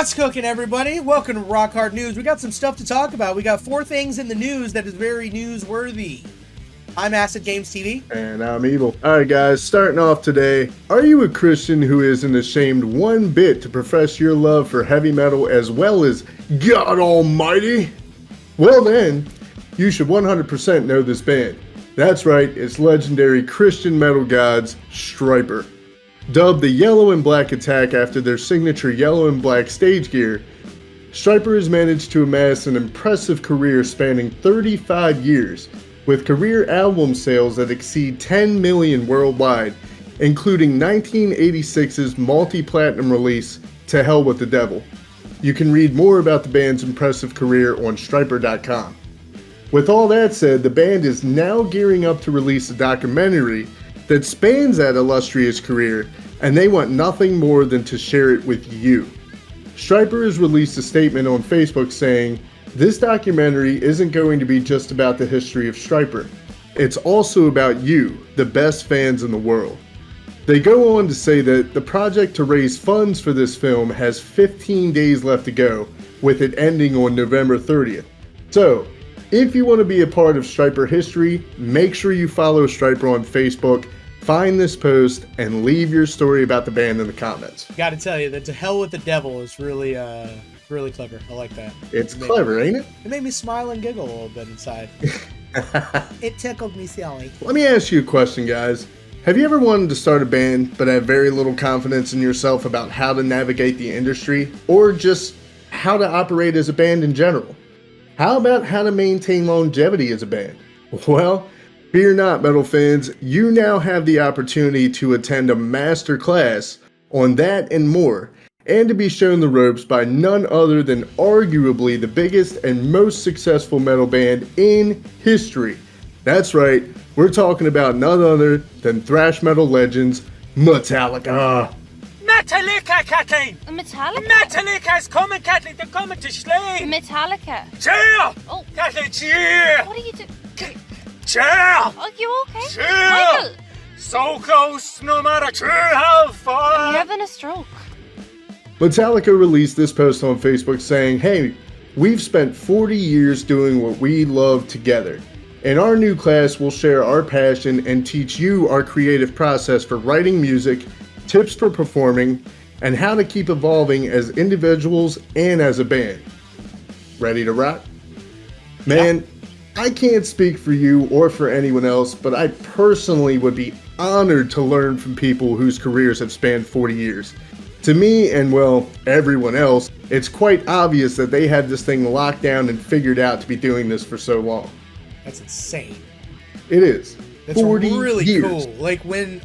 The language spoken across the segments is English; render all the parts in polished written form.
What's cooking, everybody? Welcome to Rock Hard News. We got some stuff to talk about. We got 4 things in the news that is very newsworthy. I'm Acid Games TV. And I'm Evil. Alright guys, starting off today, are you a Christian who isn't ashamed one bit to profess your love for heavy metal as well as God Almighty? Well then, you should 100% know this band. That's right, it's legendary Christian metal gods, Stryper. Dubbed the Yellow and Black Attack after their signature yellow and black stage gear, Stryper has managed to amass an impressive career spanning 35 years, with career album sales that exceed 10 million worldwide, including 1986's multi-platinum release, To Hell with the Devil. You can read more about the band's impressive career on Stryper.com. With all that said, the band is now gearing up to release a documentary that spans that illustrious career, and they want nothing more than to share it with you. Stryper has released a statement on Facebook saying, "This documentary isn't going to be just about the history of Stryper. It's also about you, the best fans in the world." They go on to say that the project to raise funds for this film has 15 days left to go, with it ending on November 30th. So, if you want to be a part of Stryper history, make sure you follow Stryper on Facebook, find this post, and leave your story about the band in the comments. Gotta tell you, that To Hell with the Devil is really clever. I like that. It's clever, ain't it? It made me smile and giggle a little bit inside. It tickled me silly. Let me ask you a question, guys. Have you ever wanted to start a band but have very little confidence in yourself about how to navigate the industry, or just how to operate as a band in general? How about how to maintain longevity as a band? Well, fear not, metal fans, you now have the opportunity to attend a masterclass on that and more, and to be shown the ropes by none other than arguably the biggest and most successful metal band in history. That's right, we're talking about none other than thrash metal legends, Metallica. Metallica, Kathleen! Metallica? Metallica is coming, Kathleen! They're coming to slay! Metallica. Cheer! Oh. Kathleen, cheer! What are you doing? Cheer! Are you okay? Cheer! Michael! So close, no matter cheer how far! You're having a stroke. Metallica released this post on Facebook saying, "Hey, we've spent 40 years doing what we love together. In our new class, we'll share our passion and teach you our creative process for writing music, tips for performing, and how to keep evolving as individuals and as a band. Ready to rock?" Man, I can't speak for you or for anyone else, but I personally would be honored to learn from people whose careers have spanned 40 years. To me, and well, everyone else, it's quite obvious that they had this thing locked down and figured out to be doing this for so long. That's insane. It is. That's 40 really years. cool. Like when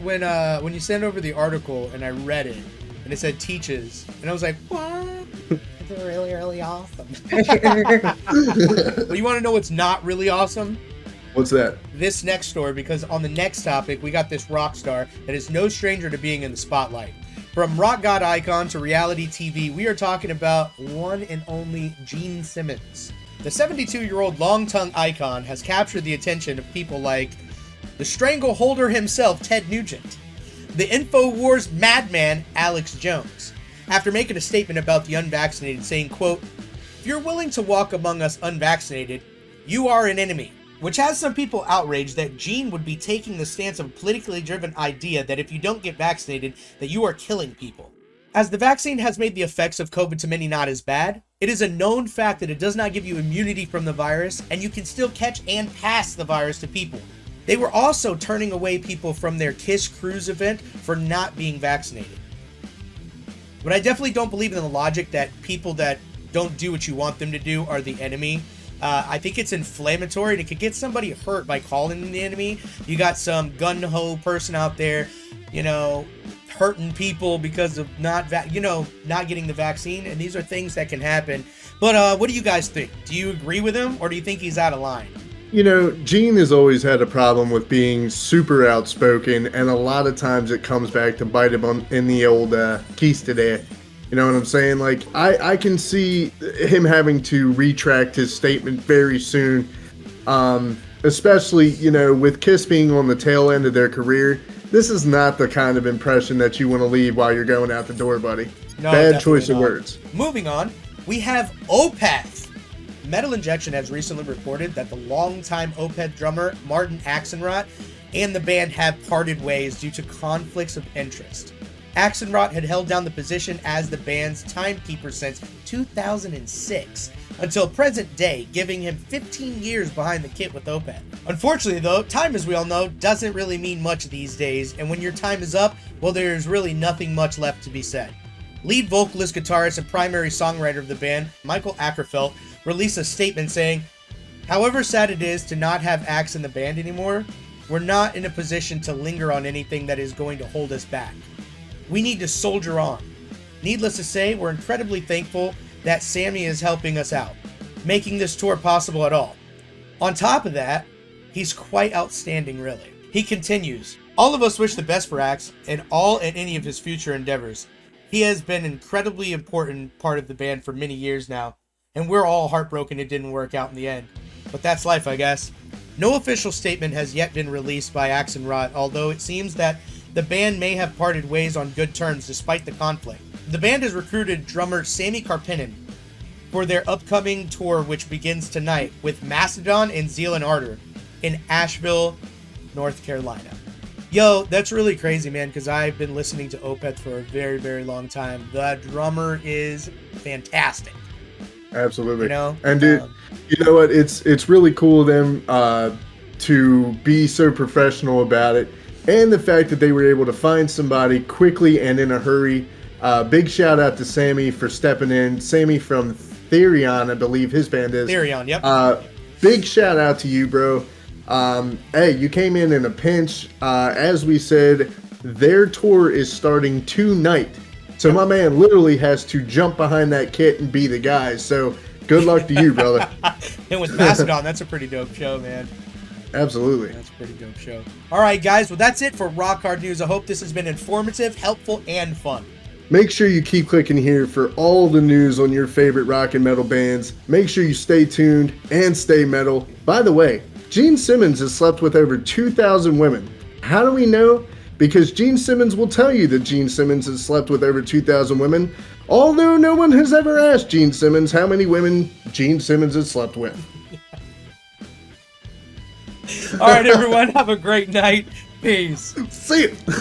you sent over the article and I read it and it said teaches, and I was like, what? It's really, really awesome. Well, you want to know what's not really awesome? What's that? This next story, because on the next topic, we got this rock star that is no stranger to being in the spotlight. From rock god icon to reality TV, we are talking about one and only Gene Simmons. The 72-year-old long-tongue icon has captured the attention of people like the strangleholder himself, Ted Nugent, the InfoWars madman, Alex Jones, after making a statement about the unvaccinated, saying, quote, "If you're willing to walk among us unvaccinated, you are an enemy," which has some people outraged that Gene would be taking the stance of a politically driven idea that if you don't get vaccinated, that you are killing people. As the vaccine has made the effects of COVID to many not as bad, it is a known fact that it does not give you immunity from the virus, and you can still catch and pass the virus to people. They were also turning away people from their KISS cruise event for not being vaccinated. But I definitely don't believe in the logic that people that don't do what you want them to do are the enemy. I think it's inflammatory, and it could get somebody hurt by calling them the enemy. You got some gun-ho person out there, hurting people because of not getting the vaccine, and these are things that can happen. But what do you guys think? Do you agree with him, or do you think he's out of line? Gene has always had a problem with being super outspoken, and a lot of times it comes back to bite him in the old keys today. You know what I'm saying? Like, I can see him having to retract his statement very soon, especially, with KISS being on the tail end of their career. This is not the kind of impression that you want to leave while you're going out the door, buddy. No, Bad choice definitely of not. words. Moving on, we have Opeth. Metal Injection has recently reported that the longtime Opeth drummer Martin Axelrod and the band have parted ways due to conflicts of interest. Axelrod had held down the position as the band's timekeeper since 2006 until present day, giving him 15 years behind the kit with Opeth. Unfortunately though, time, as we all know, doesn't really mean much these days, and when your time is up, well, there's really nothing much left to be said. Lead vocalist, guitarist, and primary songwriter of the band, Michael Ackerfeld, released a statement saying, "However sad it is to not have Axe in the band anymore, we're not in a position to linger on anything that is going to hold us back. We need to soldier on. Needless to say, we're incredibly thankful that Sammy is helping us out, making this tour possible at all. On top of that, he's quite outstanding, really." He continues, "All of us wish the best for Axe and any of his future endeavors. He has been an incredibly important part of the band for many years now, and we're all heartbroken it didn't work out in the end. But that's life, I guess." No official statement has yet been released by Axelrod, although it seems that the band may have parted ways on good terms despite the conflict. The band has recruited drummer Sammy Karpinen for their upcoming tour, which begins tonight with Mastodon and Zeal and Ardor in Asheville, North Carolina. Yo, that's really crazy, man, because I've been listening to Opeth for a very, very long time. The drummer is fantastic. Absolutely. You know? And dude, you know what? It's really cool of them to be so professional about it, and the fact that they were able to find somebody quickly and in a hurry. Big shout out to Sammy for stepping in. Sammy from Therion, I believe his band is. Therion, yep. Big shout out to you, bro. Hey, you came in a pinch. As we said, their tour is starting tonight. So my man literally has to jump behind that kit and be the guy. So good luck to you, brother. And with Mastodon, that's a pretty dope show, man. Absolutely. That's a pretty dope show. All right, guys. Well, that's it for Rock Hard News. I hope this has been informative, helpful, and fun. Make sure you keep clicking here for all the news on your favorite rock and metal bands. Make sure you stay tuned and stay metal. By the way, Gene Simmons has slept with over 2,000 women. How do we know? Because Gene Simmons will tell you that Gene Simmons has slept with over 2,000 women, although no one has ever asked Gene Simmons how many women Gene Simmons has slept with. All right, everyone. Have a great night. Peace. See ya.